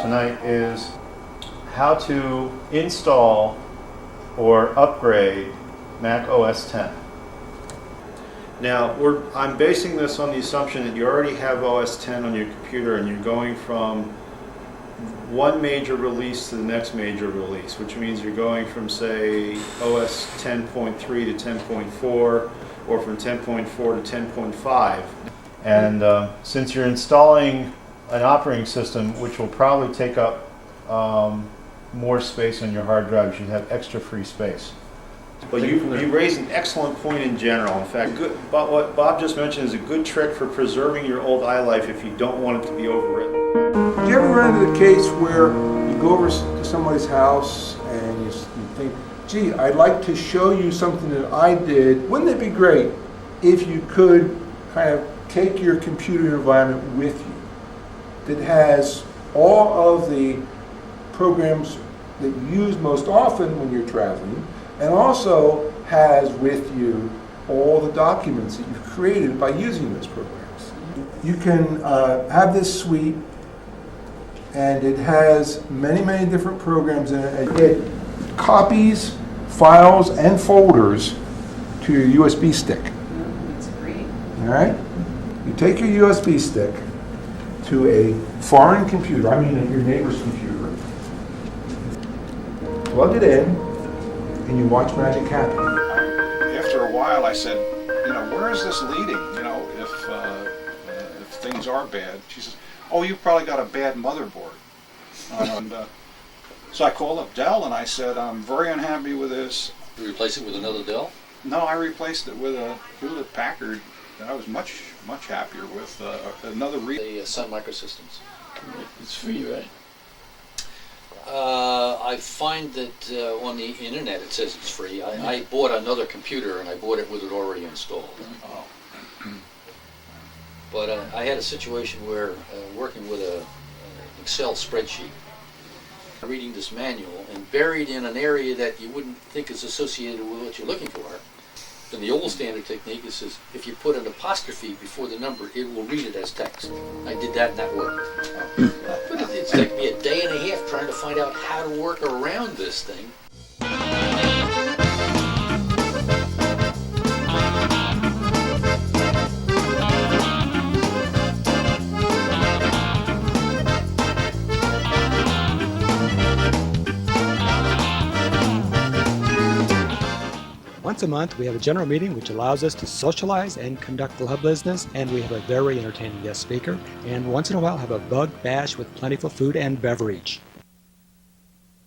tonight is how to install or upgrade Mac OS X. Now, I'm basing this on the assumption that you already have OS X on your computer and you're going from one major release to the next major release, which means you're going from, say, OS 10.3 to 10.4, or from 10.4 to 10.5. And since you're installing an operating system which will probably take up more space on your hard drives, you have extra free space. But you raised an excellent point in general. In fact, but what Bob just mentioned is a good trick for preserving your old iLife if you don't want it to be overwritten. Did you ever run into the case where you go over to somebody's house and you think, gee, I'd like to show you something that I did. Wouldn't it be great if you could kind of take your computer environment with you that has all of the programs that you use most often when you're traveling, and also has with you all the documents that you've created by using those programs. You can have this suite, and it has many, many different programs in it. It copies files and folders to your USB stick. That's great. All right? You take your USB stick to a foreign computer, I mean your neighbor's computer, plug it in, and you watch magic happen. After a while, I said, where is this leading? If things are bad. She says, oh, you've probably got a bad motherboard. So I called up Dell and I said, I'm very unhappy with this. You replace it with another Dell? No, I replaced it with a Hewlett Packard that I was much, much happier with. Another The Sun Microsystems. It's free, right? I find that on the internet it says it's free. I bought another computer and I bought it with it already installed. Oh. But I had a situation where working with an Excel spreadsheet, reading this manual, and buried in an area that you wouldn't think is associated with what you're looking for. In the old standard technique, it says if you put an apostrophe before the number, it will read it as text. I did that and that worked. But it's taken me a day and a half trying to find out how to work around this thing. Once a month, we have a general meeting which allows us to socialize and conduct club business, and we have a very entertaining guest speaker, and once in a while have a bug bash with plentiful food and beverage.